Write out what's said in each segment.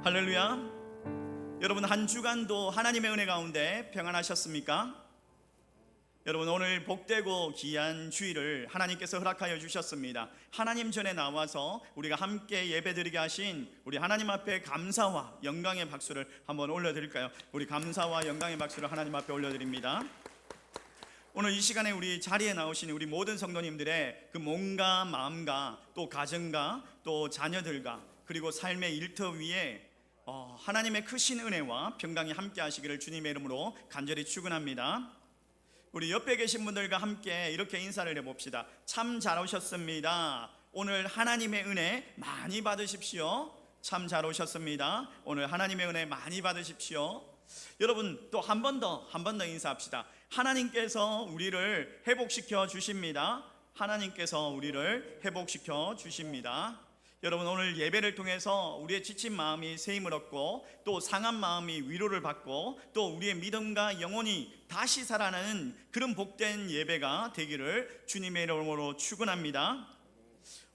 할렐루야. 여러분, 한 주간도 하나님의 은혜 가운데 평안하셨습니까? 여러분, 오늘 복되고 귀한 주일을 하나님께서 허락하여 주셨습니다. 하나님 전에 나와서 우리가 함께 예배드리게 하신 우리 하나님 앞에 감사와 영광의 박수를 한번 올려드릴까요? 우리 감사와 영광의 박수를 하나님 앞에 올려드립니다. 오늘 이 시간에 우리 자리에 나오신 우리 모든 성도님들의 그 몸과 마음과 또 가정과 또 자녀들과 그리고 삶의 일터 위에 하나님의 크신 은혜와 평강이 함께 하시기를 주님의 이름으로 간절히 축원합니다. 우리 옆에 계신 분들과 함께 이렇게 인사를 해봅시다. 참 잘 오셨습니다. 오늘 하나님의 은혜 많이 받으십시오. 참 잘 오셨습니다. 오늘 하나님의 은혜 많이 받으십시오. 여러분, 또 한 번 더 인사합시다. 하나님께서 우리를 회복시켜 주십니다. 하나님께서 우리를 회복시켜 주십니다. 여러분, 오늘 예배를 통해서 우리의 지친 마음이 새 힘을 얻고 또 상한 마음이 위로를 받고 또 우리의 믿음과 영혼이 다시 살아나는 그런 복된 예배가 되기를 주님의 이름으로 축원합니다.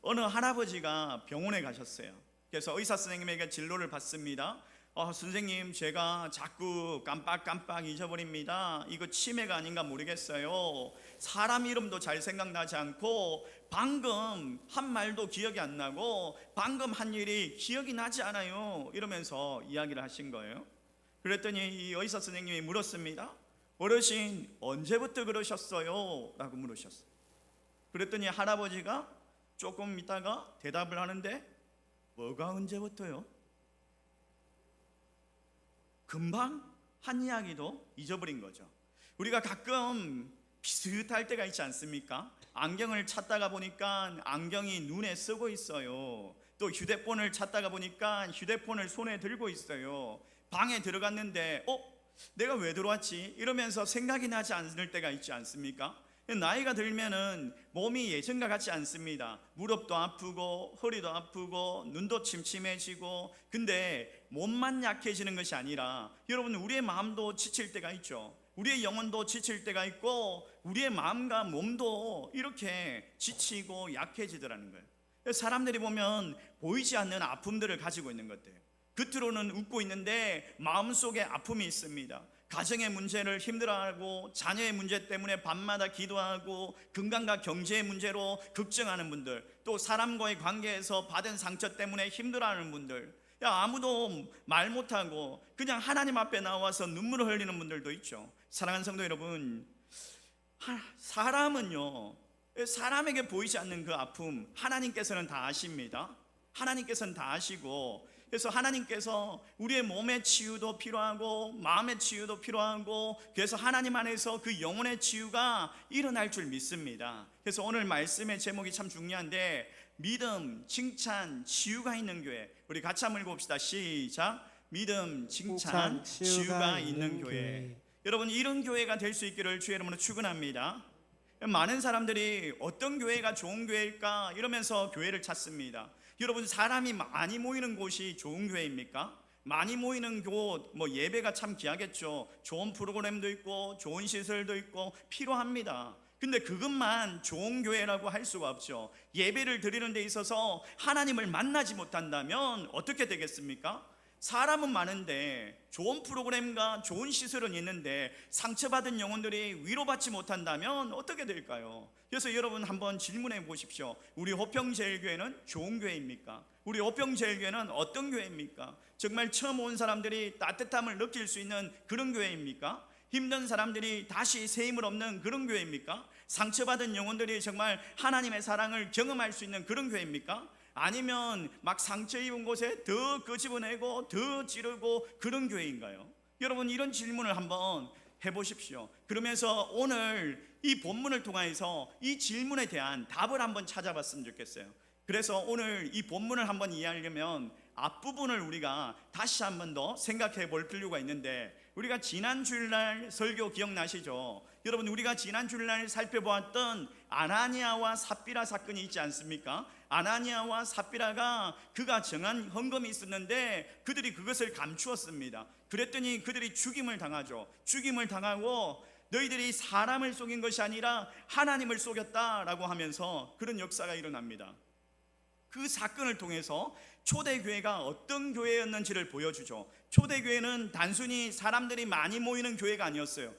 어느 할아버지가 병원에 가셨어요. 그래서 의사 선생님에게 진료를 받습니다. 선생님, 제가 자꾸 깜빡 잊어버립니다. 이거 치매가 아닌가 모르겠어요. 사람 이름도 잘 생각나지 않고 방금 한 말도 기억이 안 나고 방금 한 일이 기억이 나지 않아요. 이러면서 이야기를 하신 거예요. 그랬더니 이 의사 선생님이 물었습니다. 어르신, 언제부터 그러셨어요? 라고 물으셨어요. 그랬더니 할아버지가 조금 있다가 대답을 하는데, 뭐가 언제부터요? 금방 한 이야기도 잊어버린 거죠. 우리가 가끔 비슷할 때가 있지 않습니까? 안경을 찾다가 보니까 안경이 눈에 쓰고 있어요. 또 휴대폰을 찾다가 보니까 휴대폰을 손에 들고 있어요. 방에 들어갔는데 내가 왜 들어왔지? 이러면서 생각이 나지 않을 때가 있지 않습니까? 나이가 들면은 몸이 예전과 같지 않습니다. 무릎도 아프고 허리도 아프고 눈도 침침해지고, 근데 몸만 약해지는 것이 아니라 여러분, 우리의 마음도 지칠 때가 있죠. 우리의 영혼도 지칠 때가 있고 우리의 마음과 몸도 이렇게 지치고 약해지더라는 거예요. 사람들이 보면 보이지 않는 아픔들을 가지고 있는 것들, 겉으로는 웃고 있는데 마음속에 아픔이 있습니다. 가정의 문제를 힘들어하고 자녀의 문제 때문에 밤마다 기도하고 건강과 경제의 문제로 걱정하는 분들, 또 사람과의 관계에서 받은 상처 때문에 힘들어하는 분들, 아무도 말 못하고 그냥 하나님 앞에 나와서 눈물을 흘리는 분들도 있죠. 사랑하는 성도 여러분, 사람은요, 사람에게 보이지 않는 그 아픔 하나님께서는 다 아십니다. 하나님께서는 다 아시고, 그래서 하나님께서 우리의 몸의 치유도 필요하고 마음의 치유도 필요하고, 그래서 하나님 안에서 그 영혼의 치유가 일어날 줄 믿습니다. 그래서 오늘 말씀의 제목이 참 중요한데, 믿음, 칭찬, 치유가 있는 교회. 우리 같이 한번 읽어봅시다. 시작. 믿음, 칭찬, 치유가 있는 교회. 여러분, 이런 교회가 될 수 있기를 주의 이름으로 축원합니다. 많은 사람들이 어떤 교회가 좋은 교회일까 이러면서 교회를 찾습니다. 여러분, 사람이 많이 모이는 곳이 좋은 교회입니까? 많이 모이는 곳, 예배가 참 귀하겠죠. 좋은 프로그램도 있고 좋은 시설도 있고 필요합니다. 근데 그것만 좋은 교회라고 할 수가 없죠. 예배를 드리는 데 있어서 하나님을 만나지 못한다면 어떻게 되겠습니까? 사람은 많은데 좋은 프로그램과 좋은 시설은 있는데 상처받은 영혼들이 위로받지 못한다면 어떻게 될까요? 그래서 여러분, 한번 질문해 보십시오. 우리 호평제일교회는 좋은 교회입니까? 우리 호평제일교회는 어떤 교회입니까? 정말 처음 온 사람들이 따뜻함을 느낄 수 있는 그런 교회입니까? 힘든 사람들이 다시 새 힘을 얻는 그런 교회입니까? 상처받은 영혼들이 정말 하나님의 사랑을 경험할 수 있는 그런 교회입니까? 아니면 막 상처 입은 곳에 더 끄집어내고 더 찌르고 그런 교회인가요? 여러분, 이런 질문을 한번 해보십시오. 그러면서 오늘 이 본문을 통해서 이 질문에 대한 답을 한번 찾아봤으면 좋겠어요. 그래서 오늘 이 본문을 한번 이해하려면 앞부분을 우리가 다시 한번 더 생각해 볼 필요가 있는데, 우리가 지난 주일날 설교 기억나시죠? 여러분, 우리가 지난 주일날 살펴보았던 아나니아와 삽비라 사건이 있지 않습니까? 아나니아와 삽비라가 그가 정한 헌금이 있었는데 그들이 그것을 감추었습니다. 그랬더니 그들이 죽임을 당하죠. 죽임을 당하고 너희들이 사람을 속인 것이 아니라 하나님을 속였다라고 하면서 그런 역사가 일어납니다. 그 사건을 통해서 초대교회가 어떤 교회였는지를 보여주죠. 초대교회는 단순히 사람들이 많이 모이는 교회가 아니었어요.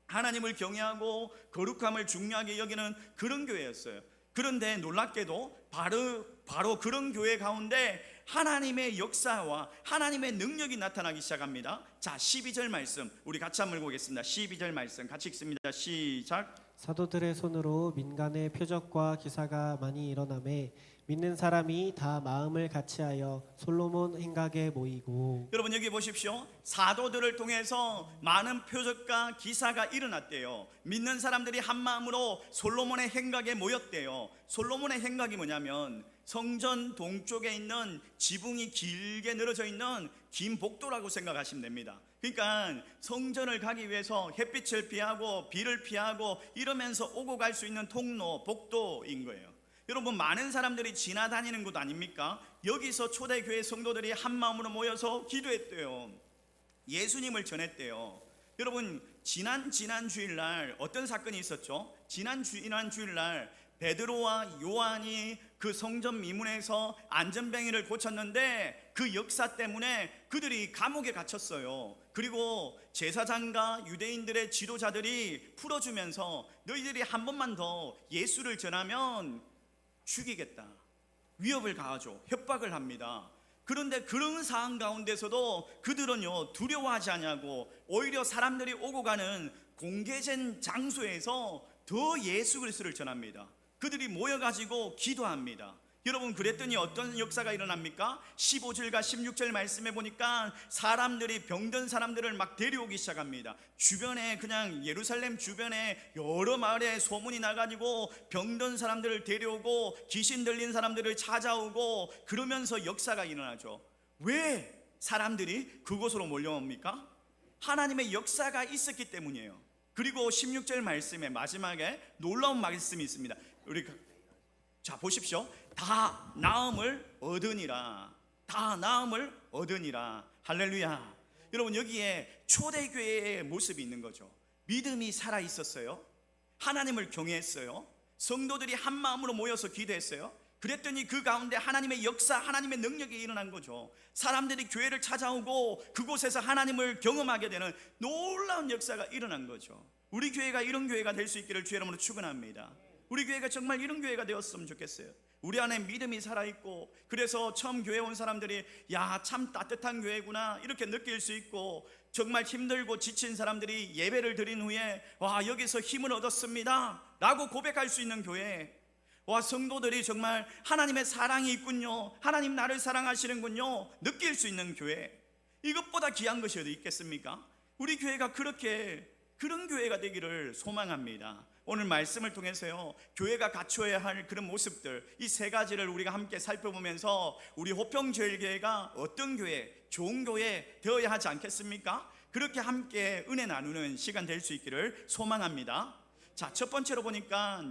하나님을 경외하고 거룩함을 중요하게 여기는 그런 교회였어요. 그런데 놀랍게도 바로 그런 교회 가운데 하나님의 역사와 하나님의 능력이 나타나기 시작합니다. 자, 12절 말씀 우리 같이 한번 읽어보겠습니다. 12절 말씀 같이 읽습니다. 시작. 사도들의 손으로 민간의 표적과 기사가 많이 일어나매 믿는 사람이 다 마음을 같이하여 솔로몬 행각에 모이고. 여러분 여기 보십시오. 사도들을 통해서 많은 표적과 기사가 일어났대요. 믿는 사람들이 한 마음으로 솔로몬의 행각에 모였대요. 솔로몬의 행각이 뭐냐면 성전 동쪽에 있는 지붕이 길게 늘어져 있는 긴 복도라고 생각하시면 됩니다. 그러니까 성전을 가기 위해서 햇빛을 피하고 비를 피하고 이러면서 오고 갈 수 있는 통로, 복도인 거예요. 여러분 많은 사람들이 지나다니는 곳 아닙니까? 여기서 초대교회 성도들이 한 마음으로 모여서 기도했대요. 예수님을 전했대요. 여러분 지난 주일날 어떤 사건이 있었죠? 지난 주일날 베드로와 요한이 그 성전 미문에서 안전뱅이를 고쳤는데 그 역사 때문에 그들이 감옥에 갇혔어요. 그리고 제사장과 유대인들의 지도자들이 풀어주면서 너희들이 한 번만 더 예수를 전하면 죽이겠다, 위협을 가하죠. 협박을 합니다. 그런데 그런 상황 가운데서도 그들은요 두려워하지 않냐고 오히려 사람들이 오고 가는 공개된 장소에서 더 예수 그리스도를 전합니다. 그들이 모여가지고 기도합니다. 여러분 그랬더니 어떤 역사가 일어납니까? 15절과 16절 말씀해 보니까 사람들이 병든 사람들을 막 데려오기 시작합니다. 주변에 그냥 예루살렘 주변에 여러 마을에 소문이 나가지고 병든 사람들을 데려오고 귀신 들린 사람들을 찾아오고 그러면서 역사가 일어나죠. 왜 사람들이 그곳으로 몰려옵니까? 하나님의 역사가 있었기 때문이에요. 그리고 16절 말씀에 마지막에 놀라운 말씀이 있습니다. 우리 자 보십시오. 다 나음을 얻으니라. 다 나음을 얻으니라. 할렐루야. 여러분 여기에 초대교회의 모습이 있는 거죠. 믿음이 살아 있었어요. 하나님을 경외했어요. 성도들이 한 마음으로 모여서 기도했어요. 그랬더니 그 가운데 하나님의 역사, 하나님의 능력이 일어난 거죠. 사람들이 교회를 찾아오고 그곳에서 하나님을 경험하게 되는 놀라운 역사가 일어난 거죠. 우리 교회가 이런 교회가 될 수 있기를 주의 이름으로 축원합니다. 우리 교회가 정말 이런 교회가 되었으면 좋겠어요. 우리 안에 믿음이 살아있고 그래서 처음 교회 온 사람들이 야 참 따뜻한 교회구나 이렇게 느낄 수 있고 정말 힘들고 지친 사람들이 예배를 드린 후에 와 여기서 힘을 얻었습니다 라고 고백할 수 있는 교회, 와 성도들이 정말 하나님의 사랑이 있군요, 하나님 나를 사랑하시는군요 느낄 수 있는 교회, 이것보다 귀한 것이 어디 있겠습니까? 우리 교회가 그런 교회가 되기를 소망합니다. 오늘 말씀을 통해서요 교회가 갖춰야 할 그런 모습들 이 세 가지를 우리가 함께 살펴보면서 우리 호평제일교회가 어떤 교회, 좋은 교회 되어야 하지 않겠습니까? 그렇게 함께 은혜 나누는 시간 될 수 있기를 소망합니다. 자, 첫 번째로 보니까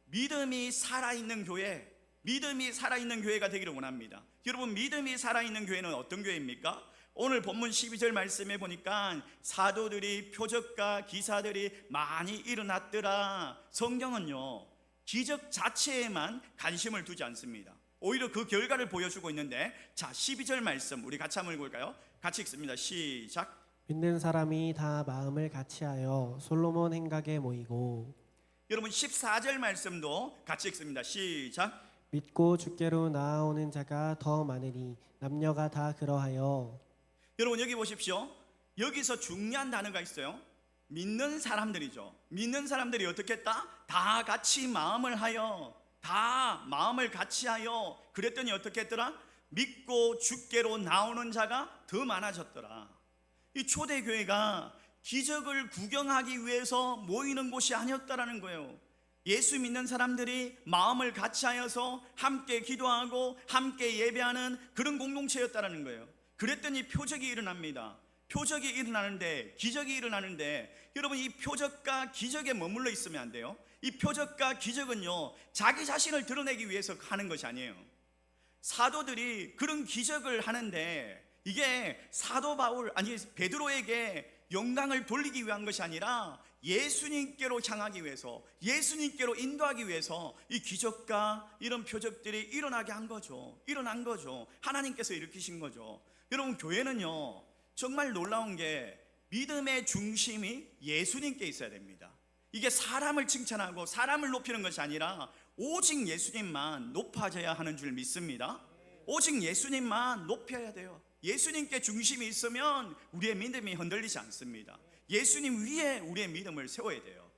믿음이 살아있는 교회, 믿음이 살아있는 교회가 되기를 원합니다. 여러분 믿음이 살아있는 교회는 어떤 교회입니까? 오늘 본문 12절 말씀에 보니까 사도들이 표적과 기사들이 많이 일어났더라. 성경은요 기적 자체에만 관심을 두지 않습니다. 오히려 그 결과를 보여주고 있는데, 자 12절 말씀 우리 같이 한번 읽을까요? 같이 읽습니다. 시작. 믿는 사람이 다 마음을 같이하여 솔로몬 행각에 모이고. 여러분 14절 말씀도 같이 읽습니다. 시작. 믿고 주께로 나아오는 자가 더 많으니 남녀가 다 그러하여. 여러분 여기 보십시오. 여기서 중요한 단어가 있어요. 믿는 사람들이죠. 믿는 사람들이 어떻게 했다? 다 같이 마음을 하여, 다 마음을 같이 하여. 그랬더니 어떻게 했더라? 믿고 주께로 나오는 자가 더 많아졌더라. 이 초대교회가 기적을 구경하기 위해서 모이는 곳이 아니었다라는 거예요. 예수 믿는 사람들이 마음을 같이 하여서 함께 기도하고 함께 예배하는 그런 공동체였다라는 거예요. 그랬더니 표적이 일어납니다. 표적이 일어나는데, 기적이 일어나는데, 여러분 이 표적과 기적에 머물러 있으면 안 돼요. 이 표적과 기적은요 자기 자신을 드러내기 위해서 하는 것이 아니에요. 사도들이 그런 기적을 하는데 이게 사도 바울, 아니 베드로에게 영광을 돌리기 위한 것이 아니라 예수님께로 향하기 위해서, 예수님께로 인도하기 위해서 이 기적과 이런 표적들이 일어나게 한 거죠. 일어난 거죠. 하나님께서 일으키신 거죠. 여러분, 교회는요 정말 놀라운 게 믿음의 중심이 예수님께 있어야 됩니다. 이게 사람을 칭찬하고 사람을 높이는 것이 아니라 오직 예수님만 높아져야 하는 줄 믿습니다. 오직 예수님만 높여야 돼요. 예수님께 중심이 있으면 우리의 믿음이 흔들리지 않습니다. 예수님 위에 우리의 믿음을 세워야 돼요.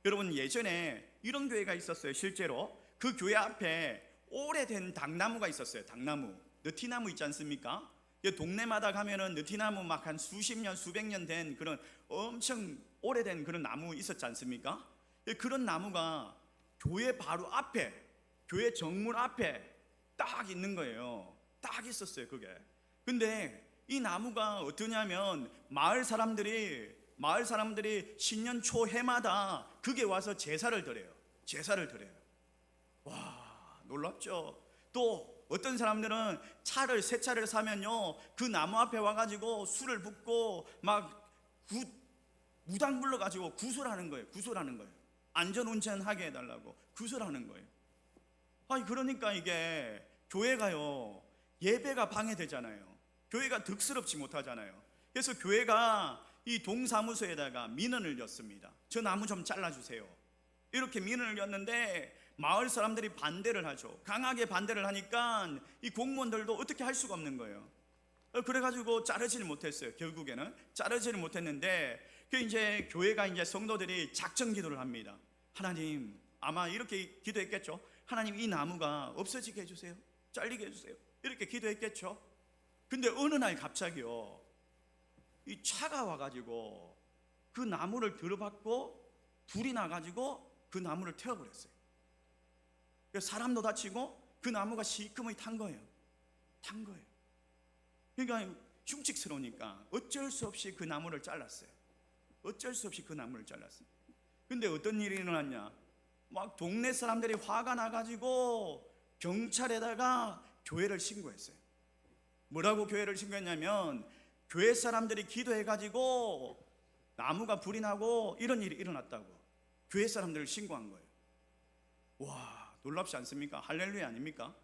여러분, 예전에 이런 교회가 있었어요. 실제로 그 교회 앞에 오래된 당나무가 있었어요. 당나무, 느티나무 있지 않습니까? 동네마다 가면은 느티나무 막 한 수십 년, 수백 년 된 그런 엄청 오래된 그런 나무 있었지 않습니까? 그런 나무가 교회 바로 앞에, 교회 정문 앞에 딱 있는 거예요. 딱 있었어요, 그게. 근데 이 나무가 어떠냐면 마을 사람들이 신년 초해마다 그게 와서 제사를 드려요. 제사를 드려요. 와, 놀랍죠? 또 어떤 사람들은 새 차를 사면요 그 나무 앞에 와가지고 술을 붓고 막 무당 불러가지고 구슬하는 거예요. 구슬하는 거예요. 안전운전하게 해달라고 구슬하는 거예요. 아니, 그러니까 이게 교회가요 예배가 방해되잖아요. 교회가 득스럽지 못하잖아요. 그래서 교회가 이 동사무소에다가 민원을 였습니다. 저 나무 좀 잘라주세요. 이렇게 민원을 였는데 마을 사람들이 반대를 하죠. 강하게 반대를 하니까 이 공무원들도 어떻게 할 수가 없는 거예요. 그래가지고 자르지를 못했어요. 결국에는 자르지를 못했는데 이제 교회가 이제 성도들이 작정 기도를 합니다. 하나님, 아마 이렇게 기도했겠죠. 하나님, 이 나무가 없어지게 해주세요. 잘리게 해주세요. 이렇게 기도했겠죠. 근데 어느 날 갑자기요 이 차가 와가지고 그 나무를 들어받고 불이 나가지고 그 나무를 태워버렸어요. 그래서 사람도 다치고 그 나무가 시커멓게 탄 거예요. 탄 거예요. 그러니까 흉측스러우니까 어쩔 수 없이 그 나무를 잘랐어요. 어쩔 수 없이 그 나무를 잘랐어요. 근데 어떤 일이 일어났냐, 막 동네 사람들이 화가 나가지고 경찰에다가 교회를 신고했어요. 뭐라고 교회를 신고했냐면 교회 사람들이 기도해가지고 나무가 불이 나고 이런 일이 일어났다고 교회 사람들을 신고한 거예요. 와, 놀랍지 않습니까? 할렐루야 아닙니까?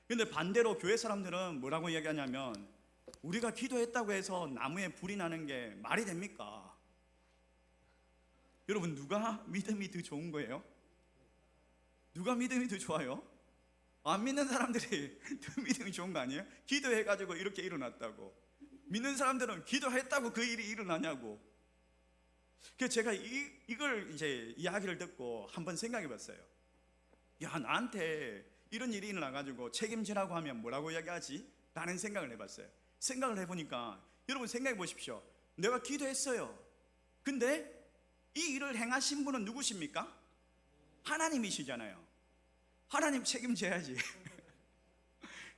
근데 반대로 교회 사람들은 뭐라고 이야기하냐면 우리가 기도했다고 해서 나무에 불이 나는 게 말이 됩니까? 여러분, 누가 믿음이 더 좋은 거예요? 누가 믿음이 더 좋아요? 안 믿는 사람들이 더 믿음이 좋은 거 아니에요? 기도해가지고 이렇게 일어났다고. 믿는 사람들은 기도했다고 그 일이 일어나냐고. 그래서 제가 이걸 이제 이야기를 듣고 한번 생각해 봤어요. 야, 나한테 이런 일이 일어나가지고 책임지라고 하면 뭐라고 이야기하지? 라는 생각을 해봤어요. 생각을 해보니까 여러분 생각해 보십시오. 내가 기도했어요. 근데 이 일을 행하신 분은 누구십니까? 하나님이시잖아요. 하나님 책임져야지.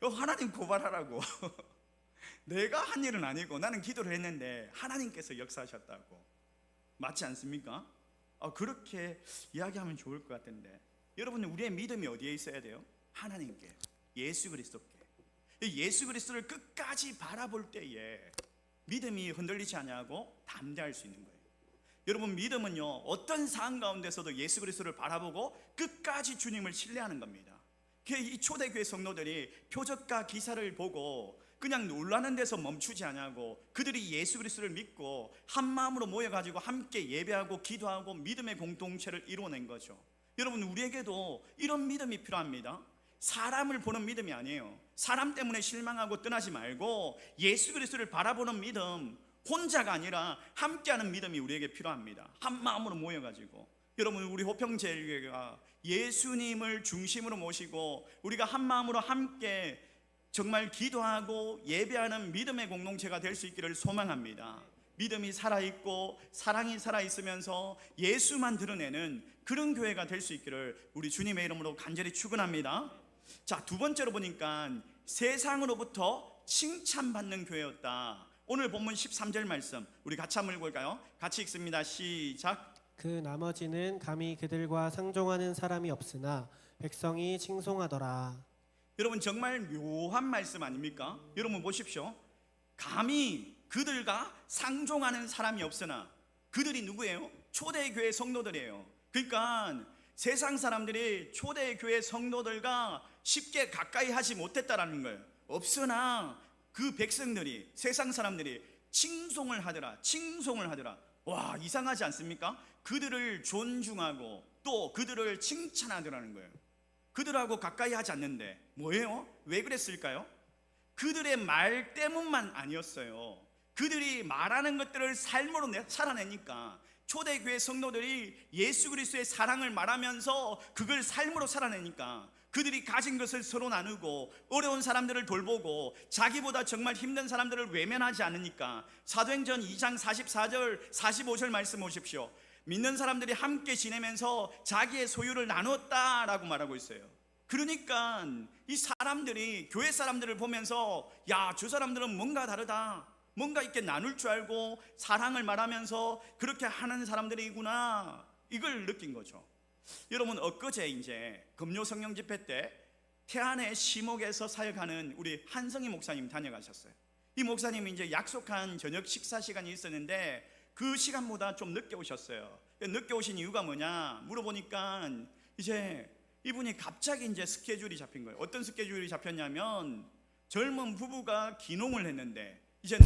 하나님 고발하라고. 내가 한 일은 아니고 나는 기도를 했는데 하나님께서 역사하셨다고. 맞지 않습니까? 그렇게 이야기하면 좋을 것 같은데, 여러분, 우리의 믿음이 어디에 있어야 돼요? 하나님께, 예수 그리스도께. 예수 그리스도를 끝까지 바라볼 때에 믿음이 흔들리지 않냐고 담대할 수 있는 거예요. 여러분, 믿음은요 어떤 상황 가운데서도 예수 그리스도를 바라보고 끝까지 주님을 신뢰하는 겁니다. 이 초대교회 성도들이 표적과 기사를 보고 그냥 놀라는 데서 멈추지 않냐고, 그들이 예수 그리스도를 믿고 한 마음으로 모여가지고 함께 예배하고 기도하고 믿음의 공동체를 이루어낸 거죠. 여러분, 우리에게도 이런 믿음이 필요합니다. 사람을 보는 믿음이 아니에요. 사람 때문에 실망하고 떠나지 말고 예수 그리스도를 바라보는 믿음, 혼자가 아니라 함께하는 믿음이 우리에게 필요합니다. 한 마음으로 모여가지고. 여러분, 우리 호평제일교회가 예수님을 중심으로 모시고 우리가 한 마음으로 함께 정말 기도하고 예배하는 믿음의 공동체가 될 수 있기를 소망합니다. 믿음이 살아있고 사랑이 살아있으면서 예수만 드러내는 그런 교회가 될 수 있기를 우리 주님의 이름으로 간절히 축원합니다. 자, 두 번째로 보니까 세상으로부터 칭찬받는 교회였다. 오늘 본문 13절 말씀 우리 같이 한번 읽어볼까요? 같이 읽습니다. 시작. 그 나머지는 감히 그들과 상종하는 사람이 없으나 백성이 칭송하더라. 여러분, 정말 묘한 말씀 아닙니까? 여러분 보십시오. 감히 그들과 상종하는 사람이 없으나, 그들이 누구예요? 초대교회 성도들이에요. 그러니까 세상 사람들이 초대교회 성도들과 쉽게 가까이 하지 못했다라는 거예요. 없으나 그 백성들이, 세상 사람들이 칭송을 하더라. 와, 이상하지 않습니까? 그들을 존중하고 또 그들을 칭찬하더라는 거예요. 그들하고 가까이 하지 않는데 뭐예요? 왜 그랬을까요? 그들의 말 때문만 아니었어요. 그들이 말하는 것들을 삶으로 살아내니까, 초대교회 성도들이 예수 그리스도의 사랑을 말하면서 그걸 삶으로 살아내니까, 그들이 가진 것을 서로 나누고 어려운 사람들을 돌보고 자기보다 정말 힘든 사람들을 외면하지 않으니까, 사도행전 2장 44절 45절 말씀 보십시오. 믿는 사람들이 함께 지내면서 자기의 소유를 나눴다라고 말하고 있어요. 그러니까 이 사람들이, 교회 사람들을 보면서 야, 저 사람들은 뭔가 다르다, 뭔가 이렇게 나눌 줄 알고 사랑을 말하면서 그렇게 하는 사람들이구나, 이걸 느낀 거죠. 여러분, 엊그제 이제 금요 성령 집회 때 태안의 시목에서 사역하는 우리 한성희 목사님 다녀가셨어요. 이 목사님이 이제 약속한 저녁 식사 시간이 있었는데 그 시간보다 좀 늦게 오셨어요. 늦게 오신 이유가 뭐냐 물어보니까 이제 이분이 갑자기 이제 스케줄이 잡힌 거예요. 어떤 스케줄이 잡혔냐면, 젊은 부부가 귀농을 했는데 이제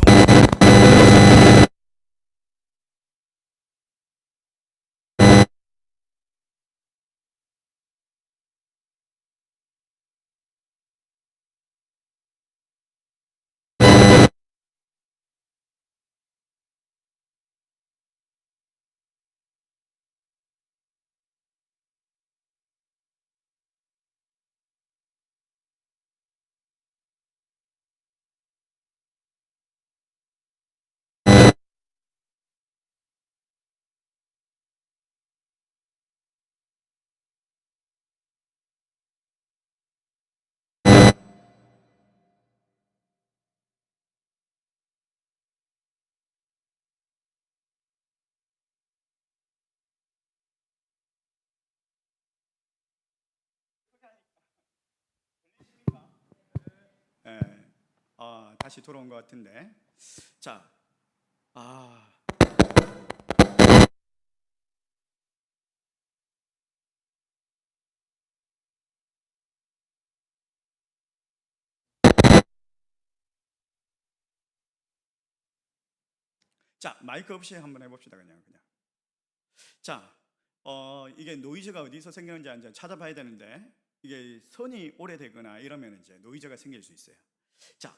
예, 다시 돌아온 것 같은데, 자, 아, 자, 마이크 없이 한번 해봅시다. 그냥. 자, 이게 노이즈가 어디서 생기는지 이제 찾아봐야 되는데, 이게 선이 오래되거나 이러면 이제 노이즈가 생길 수 있어요. 자,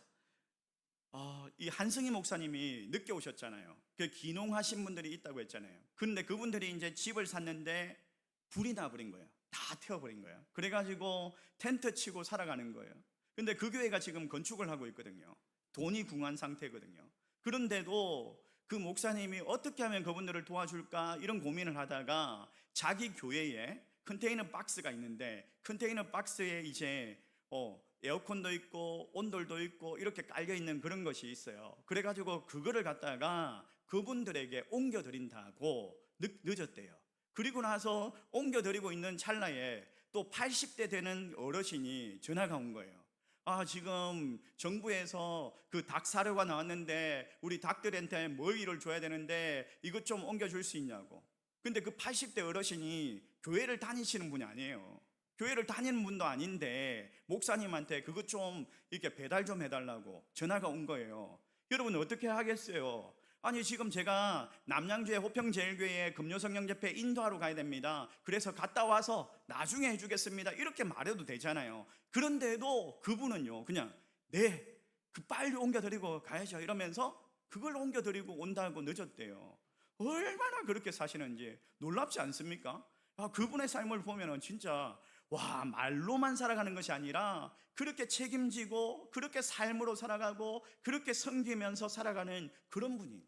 이 한승희 목사님이 늦게 오셨잖아요. 그 귀농하신 분들이 있다고 했잖아요. 그런데 그분들이 이제 집을 샀는데 불이 나버린 거예요. 다 태워버린 거예요. 그래가지고 텐트 치고 살아가는 거예요. 근데 그 교회가 지금 건축을 하고 있거든요. 돈이 궁한 상태거든요. 그런데도 그 목사님이 어떻게 하면 그분들을 도와줄까 이런 고민을 하다가 자기 교회에 컨테이너 박스가 있는데, 컨테이너 박스에 이제 에어컨도 있고 온돌도 있고 이렇게 깔려 있는 그런 것이 있어요. 그래가지고 그거를 갖다가 그분들에게 옮겨드린다고 늦었대요. 그리고 나서 옮겨드리고 있는 찰나에 또 80대 되는 어르신이 전화가 온 거예요. 지금 정부에서 그 닭 사료가 나왔는데 우리 닭들한테 먹이를 줘야 되는데 이것 좀 옮겨줄 수 있냐고. 근데 그 80대 어르신이 교회를 다니시는 분이 아니에요. 교회를 다니는 분도 아닌데 목사님한테 그것 좀 이렇게 배달 좀 해달라고 전화가 온 거예요. 여러분 어떻게 하겠어요? 아니, 지금 제가 남양주의 호평제일교회에 금요성령집회 인도하러 가야 됩니다. 그래서 갔다 와서 나중에 해주겠습니다, 이렇게 말해도 되잖아요. 그런데도 그분은요, 그냥 네, 빨리 옮겨드리고 가야죠 이러면서 그걸 옮겨드리고 온다고 늦었대요. 얼마나 그렇게 사시는지 놀랍지 않습니까? 그분의 삶을 보면은 진짜 와, 말로만 살아가는 것이 아니라 그렇게 책임지고 그렇게 삶으로 살아가고 그렇게 섬기면서 살아가는 그런 분이.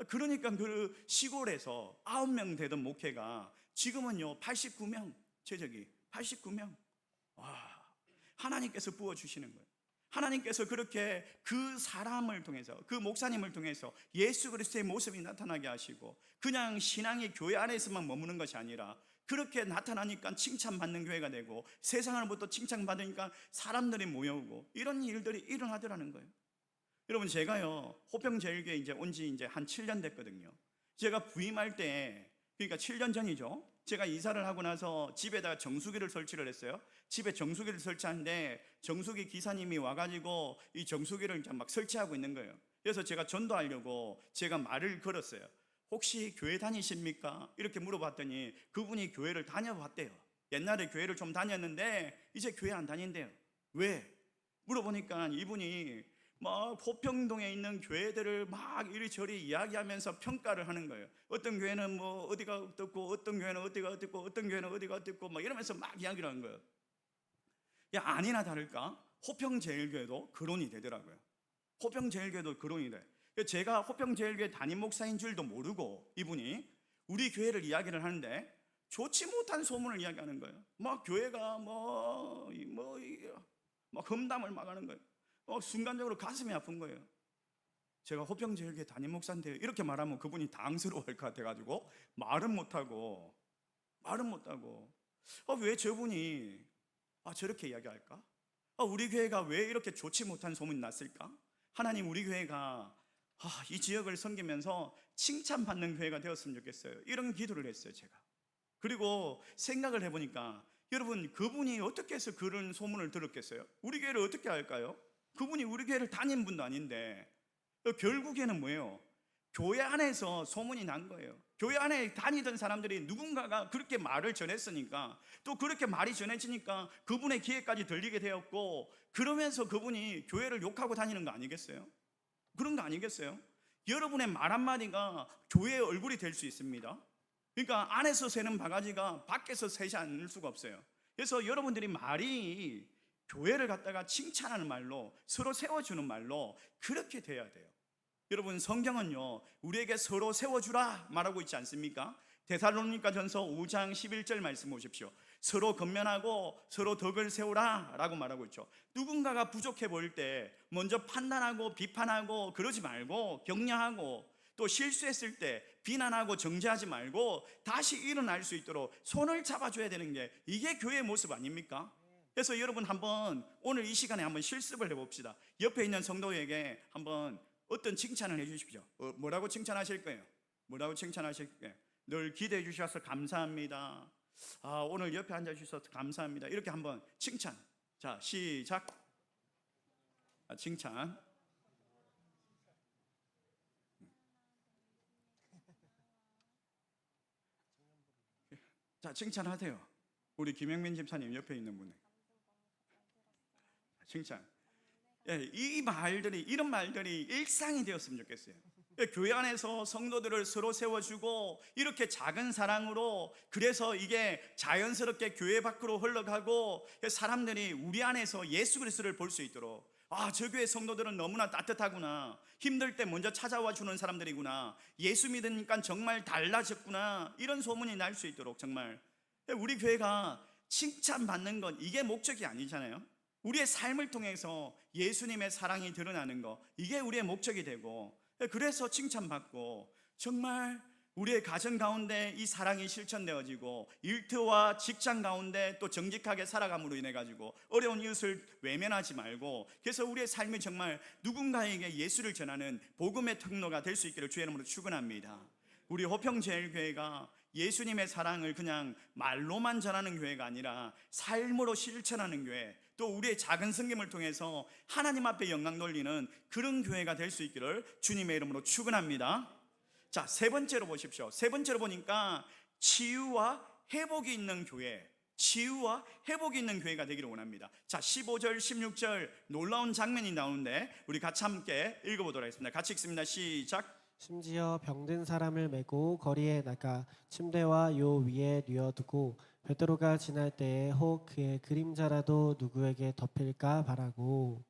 그러니까 그 시골에서 9명 되던 목회가 지금은요 89명, 최적이 89명. 와, 하나님께서 부어주시는 거예요. 하나님께서 그렇게 그 사람을 통해서, 그 목사님을 통해서 예수 그리스도의 모습이 나타나게 하시고, 그냥 신앙이 교회 안에서만 머무는 것이 아니라 그렇게 나타나니까 칭찬받는 교회가 되고, 세상으로부터 칭찬받으니까 사람들이 모여오고, 이런 일들이 일어나더라는 거예요. 여러분, 제가요 호평제일교회 이제 온 지 이제 한 7년 됐거든요. 제가 부임할 때 그러니까 7년 전이죠. 제가 이사를 하고 나서 집에다가 정수기를 설치를 했어요. 집에 정수기를 설치하는데 정수기 기사님이 와가지고 이 정수기를 이제 막 설치하고 있는 거예요. 그래서 제가 전도하려고 제가 말을 걸었어요. 혹시 교회 다니십니까? 이렇게 물어봤더니 그분이 교회를 다녀봤대요. 옛날에 교회를 좀 다녔는데 이제 교회 안 다닌대요. 왜? 물어보니까 이분이 막 호평동에 있는 교회들을 막 이리저리 이야기하면서 평가를 하는 거예요. 어떤 교회는 뭐 어디가 어떻고, 어떤 교회는 어디가 어떻고, 어떤 교회는 어디가 어떻고 막 이러면서 막 이야기를 하는 거예요. 야, 아니나 다를까 호평제일교회도 거론이 되더라고요. 호평제일교회도 거론이 돼. 제가 호평제일교회 담임 목사인 줄도 모르고 이분이 우리 교회를 이야기를 하는데 좋지 못한 소문을 이야기하는 거예요. 막 교회가 막 험담을 막 하는 거예요. 순간적으로 가슴이 아픈 거예요. 제가 호평제일교회 담임 목사인데 이렇게 말하면 그분이 당스러워할 것 같아가지고 말은 못하고 왜 저분이 저렇게 이야기할까? 우리 교회가 왜 이렇게 좋지 못한 소문이 났을까? 하나님, 우리 교회가 이 지역을 섬기면서 칭찬받는 교회가 되었으면 좋겠어요. 이런 기도를 했어요, 제가. 그리고 생각을 해보니까 여러분, 그분이 어떻게 해서 그런 소문을 들었겠어요? 우리 교회를 어떻게 할까요? 그분이 우리 교회를 다닌 분도 아닌데 결국에는 뭐예요? 교회 안에서 소문이 난 거예요. 교회 안에 다니던 사람들이 누군가가 그렇게 말을 전했으니까, 또 그렇게 말이 전해지니까 그분의 귀에까지 들리게 되었고, 그러면서 그분이 교회를 욕하고 다니는 거 아니겠어요? 그런 거 아니겠어요? 여러분의 말 한마디가 교회의 얼굴이 될 수 있습니다. 그러니까 안에서 새는 바가지가 밖에서 새지 않을 수가 없어요. 그래서 여러분들이 말이 교회를 갖다가 칭찬하는 말로, 서로 세워주는 말로 그렇게 돼야 돼요. 여러분, 성경은요 우리에게 서로 세워주라 말하고 있지 않습니까? 데살로니가전서 5장 11절 말씀 보십시오. 서로 건면하고 서로 덕을 세우라 라고 말하고 있죠. 누군가가 부족해 보일 때 먼저 판단하고 비판하고 그러지 말고, 격려하고, 또 실수했을 때 비난하고 정죄하지 말고 다시 일어날 수 있도록 손을 잡아줘야 되는 게, 이게 교회의 모습 아닙니까? 그래서 여러분, 한번 오늘 이 시간에 한번 실습을 해봅시다. 옆에 있는 성도에게 한번 어떤 칭찬을 해주십시오. 뭐라고 칭찬하실 거예요? 뭐라고 칭찬하실 거예요? 늘 기대해 주셔서 감사합니다. 오늘 옆에 앉아 주셔서 감사합니다. 이렇게 한번 칭찬. 자, 시작. 칭찬. 자, 칭찬하세요. 우리 김영민 집사님 옆에 있는 분에 칭찬. 이 말들이, 이런 말들이 일상이 되었으면 좋겠어요. 교회 안에서 성도들을 서로 세워주고 이렇게 작은 사랑으로, 그래서 이게 자연스럽게 교회 밖으로 흘러가고 사람들이 우리 안에서 예수 그리스도를 볼 수 있도록, 저 교회 성도들은 너무나 따뜻하구나, 힘들 때 먼저 찾아와 주는 사람들이구나, 예수 믿으니까 정말 달라졌구나, 이런 소문이 날 수 있도록, 정말 우리 교회가 칭찬받는 건 이게 목적이 아니잖아요. 우리의 삶을 통해서 예수님의 사랑이 드러나는 거, 이게 우리의 목적이 되고, 그래서 칭찬받고 정말 우리의 가정 가운데 이 사랑이 실천되어지고, 일터와 직장 가운데 또 정직하게 살아감으로 인해 가지고 어려운 이웃을 외면하지 말고, 그래서 우리의 삶이 정말 누군가에게 예수를 전하는 복음의 통로가 될 수 있기를 주의 이름으로 축원합니다. 우리 호평제일교회가 예수님의 사랑을 그냥 말로만 전하는 교회가 아니라 삶으로 실천하는 교회, 또 우리의 작은 섬김을 통해서 하나님 앞에 영광 돌리는 그런 교회가 될 수 있기를 주님의 이름으로 축원합니다. 자, 세 번째로 보십시오. 세 번째로 보니까 치유와 회복이 있는 교회, 치유와 회복이 있는 교회가 되기를 원합니다. 자, 15절 16절 놀라운 장면이 나오는데 우리 같이 함께 읽어보도록 하겠습니다. 같이 읽습니다. 시작. 심지어 병든 사람을 메고 거리에 나가 침대와 요 위에 뉘어두고 베드로가 지날 때에 혹 그의 그림자라도 누구에게 덮일까 바라고,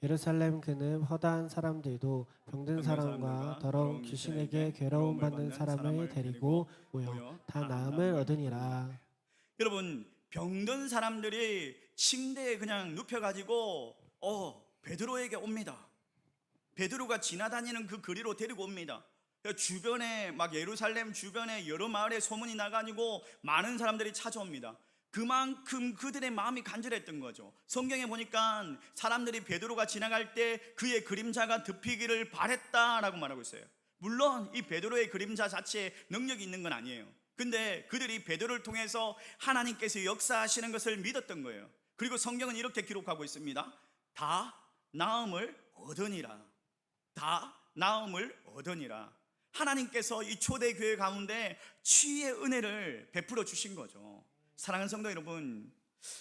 예루살렘 그는 허다한 사람들도 병든 사람과 더러운 귀신에게 괴로움 받는 사람을 데리고 모여 다 나음을 얻으니라. 여러분, 병든 사람들이 침대에 그냥 눕혀가지고 베드로에게 옵니다. 베드로가 지나다니는 그 거리로 데리고 옵니다. 주변에 막 예루살렘 주변에 여러 마을에 소문이 나가지고 많은 사람들이 찾아옵니다. 그만큼 그들의 마음이 간절했던 거죠. 성경에 보니까 사람들이 베드로가 지나갈 때 그의 그림자가 덮이기를 바랬다라고 말하고 있어요. 물론 이 베드로의 그림자 자체에 능력이 있는 건 아니에요. 근데 그들이 베드로를 통해서 하나님께서 역사하시는 것을 믿었던 거예요. 그리고 성경은 이렇게 기록하고 있습니다. 다 나음을 얻으니라. 다 나음을 얻으니라. 하나님께서 이 초대교회 가운데 치유의 은혜를 베풀어 주신 거죠. 사랑하는 성도 여러분,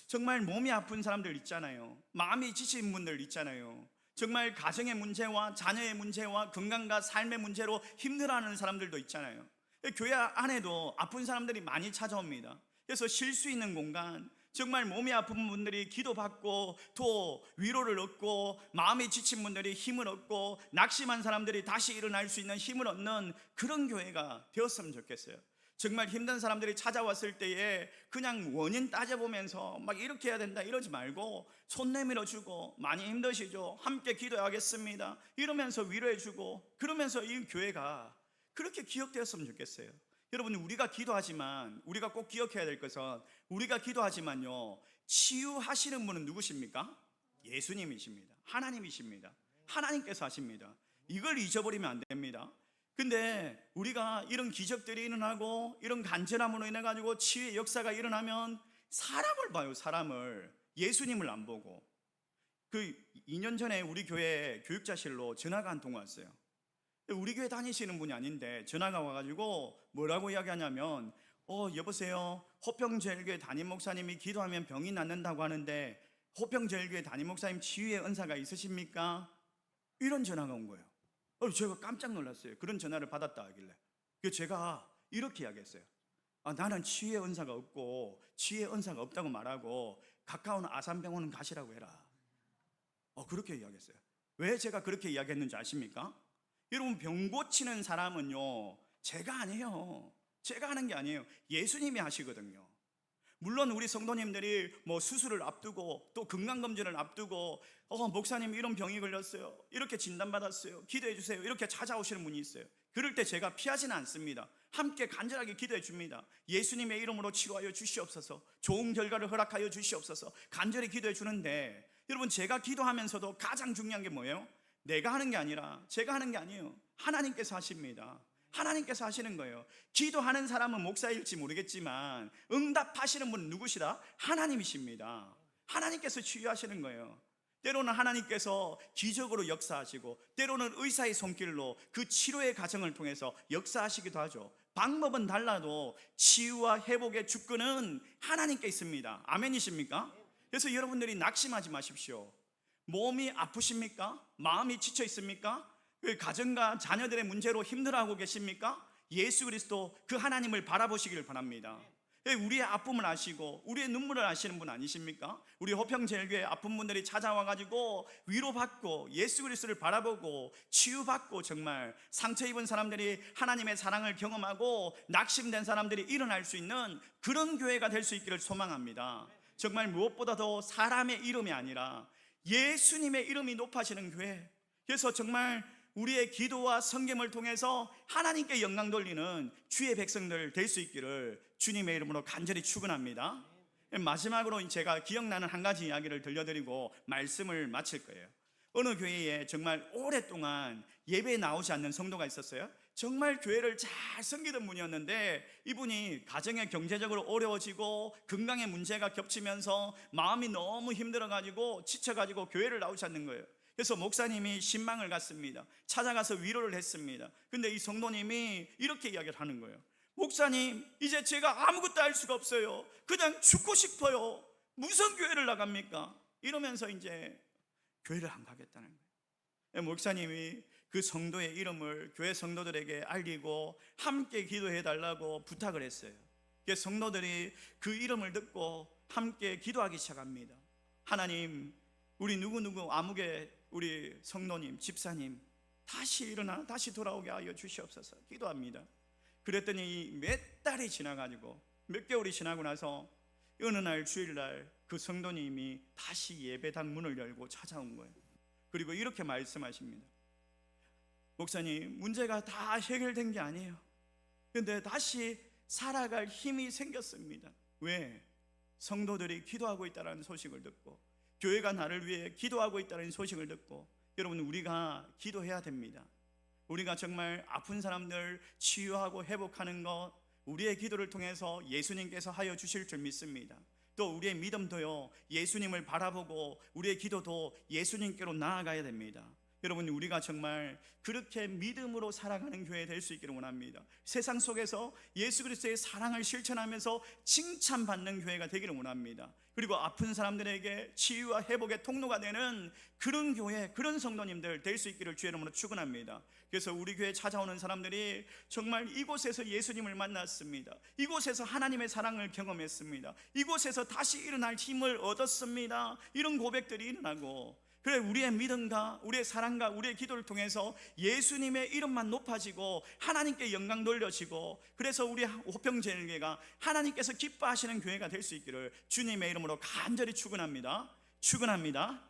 정말 몸이 아픈 사람들 있잖아요. 마음이 지친 분들 있잖아요. 정말 가정의 문제와 자녀의 문제와 건강과 삶의 문제로 힘들어하는 사람들도 있잖아요. 교회 안에도 아픈 사람들이 많이 찾아옵니다. 그래서 쉴 수 있는 공간, 정말 몸이 아픈 분들이 기도받고 또 위로를 얻고 마음이 지친 분들이 힘을 얻고 낙심한 사람들이 다시 일어날 수 있는 힘을 얻는 그런 교회가 되었으면 좋겠어요. 정말 힘든 사람들이 찾아왔을 때에 그냥 원인 따져보면서 막 이렇게 해야 된다 이러지 말고 손 내밀어 주고, 많이 힘드시죠? 함께 기도하겠습니다 이러면서 위로해 주고, 그러면서 이 교회가 그렇게 기억되었으면 좋겠어요. 여러분, 우리가 기도하지만 우리가 꼭 기억해야 될 것은, 우리가 기도하지만요, 치유하시는 분은 누구십니까? 예수님이십니다. 하나님이십니다. 하나님께서 하십니다. 이걸 잊어버리면 안 됩니다. 근데 우리가 이런 기적들이 일어나고 이런 간절함으로 인해 가지고 치유의 역사가 일어나면 사람을 봐요. 사람을, 예수님을 안 보고. 그 2년 전에 우리 교회 교육자실로 전화가 한 통 왔어요. 우리 교회 다니시는 분이 아닌데 전화가 와가지고 뭐라고 이야기하냐면, 여보세요, 호평제일교회 담임 목사님이 기도하면 병이 낫는다고 하는데 호평제일교회 담임 목사님 치유의 은사가 있으십니까? 이런 전화가 온 거예요. 제가 깜짝 놀랐어요. 그런 전화를 받았다 하길래. 그래서 제가 이렇게 이야기했어요. 나는 치유의 은사가 없고 치유의 은사가 없다고 말하고 가까운 아산병원은 가시라고 해라. 그렇게 이야기했어요. 왜 제가 그렇게 이야기했는지 아십니까? 여러분, 병 고치는 사람은요, 제가 아니에요. 제가 하는 게 아니에요. 예수님이 하시거든요. 물론 우리 성도님들이 뭐 수술을 앞두고 또 건강검진을 앞두고 목사님 이런 병이 걸렸어요, 이렇게 진단받았어요, 기도해 주세요, 이렇게 찾아오시는 분이 있어요. 그럴 때 제가 피하지는 않습니다. 함께 간절하게 기도해 줍니다. 예수님의 이름으로 치료하여 주시옵소서, 좋은 결과를 허락하여 주시옵소서, 간절히 기도해 주는데, 여러분, 제가 기도하면서도 가장 중요한 게 뭐예요? 내가 하는 게 아니라, 제가 하는 게 아니에요. 하나님께서 하십니다. 하나님께서 하시는 거예요. 기도하는 사람은 목사일지 모르겠지만 응답하시는 분은 누구시다? 하나님이십니다. 하나님께서 치유하시는 거예요. 때로는 하나님께서 기적으로 역사하시고, 때로는 의사의 손길로 그 치료의 과정을 통해서 역사하시기도 하죠. 방법은 달라도 치유와 회복의 주권은 하나님께 있습니다. 아멘이십니까? 그래서 여러분들이 낙심하지 마십시오. 몸이 아프십니까? 마음이 지쳐 있습니까? 가정과 자녀들의 문제로 힘들어하고 계십니까? 예수 그리스도 그 하나님을 바라보시기를 바랍니다. 우리의 아픔을 아시고 우리의 눈물을 아시는 분 아니십니까? 우리 호평제일교회 아픈 분들이 찾아와가지고 위로받고 예수 그리스도를 바라보고 치유받고, 정말 상처 입은 사람들이 하나님의 사랑을 경험하고 낙심된 사람들이 일어날 수 있는 그런 교회가 될 수 있기를 소망합니다. 정말 무엇보다도 사람의 이름이 아니라 예수님의 이름이 높아지는 교회, 그래서 정말 우리의 기도와 성김을 통해서 하나님께 영광 돌리는 주의 백성들 될 수 있기를 주님의 이름으로 간절히 축원합니다. 마지막으로 제가 기억나는 한 가지 이야기를 들려드리고 말씀을 마칠 거예요. 어느 교회에 정말 오랫동안 예배에 나오지 않는 성도가 있었어요. 정말 교회를 잘 섬기던 분이었는데 이분이 가정에 경제적으로 어려워지고 건강에 문제가 겹치면서 마음이 너무 힘들어가지고 지쳐가지고 교회를 나오지 않는 거예요. 그래서 목사님이 신망을 갖습니다. 찾아가서 위로를 했습니다. 근데 이 성도님이 이렇게 이야기를 하는 거예요. 목사님, 이제 제가 아무것도 할 수가 없어요. 그냥 죽고 싶어요. 무슨 교회를 나갑니까? 이러면서 이제 교회를 안 가겠다는 거예요. 목사님이 그 성도의 이름을 교회 성도들에게 알리고 함께 기도해 달라고 부탁을 했어요. 그래서 성도들이 그 이름을 듣고 함께 기도하기 시작합니다. 하나님, 우리 누구누구 아무개 우리 성도님, 집사님 다시 일어나 다시 돌아오게 하여 주시옵소서 기도합니다. 그랬더니 몇 달이 지나가지고 몇 개월이 지나고 나서 어느 날 주일날 그 성도님이 다시 예배당 문을 열고 찾아온 거예요. 그리고 이렇게 말씀하십니다. 목사님, 문제가 다 해결된 게 아니에요. 근데 다시 살아갈 힘이 생겼습니다. 왜? 성도들이 기도하고 있다는 소식을 듣고, 교회가 나를 위해 기도하고 있다는 소식을 듣고, 여러분, 우리가 기도해야 됩니다. 우리가 정말 아픈 사람들 치유하고 회복하는 것, 우리의 기도를 통해서 예수님께서 하여 주실 줄 믿습니다. 또 우리의 믿음도요, 예수님을 바라보고 우리의 기도도 예수님께로 나아가야 됩니다. 여러분, 우리가 정말 그렇게 믿음으로 살아가는 교회 될 수 있기를 원합니다. 세상 속에서 예수 그리스도의 사랑을 실천하면서 칭찬받는 교회가 되기를 원합니다. 그리고 아픈 사람들에게 치유와 회복의 통로가 되는 그런 교회, 그런 성도님들 될 수 있기를 주의 이름으로 축원합니다. 그래서 우리 교회에 찾아오는 사람들이 정말 이곳에서 예수님을 만났습니다. 이곳에서 하나님의 사랑을 경험했습니다. 이곳에서 다시 일어날 힘을 얻었습니다. 이런 고백들이 일어나고, 그래, 우리의 믿음과 우리의 사랑과 우리의 기도를 통해서 예수님의 이름만 높아지고 하나님께 영광 돌려지고, 그래서 우리 호평제일교회가 하나님께서 기뻐하시는 교회가 될 수 있기를 주님의 이름으로 간절히 축원합니다. 축원합니다.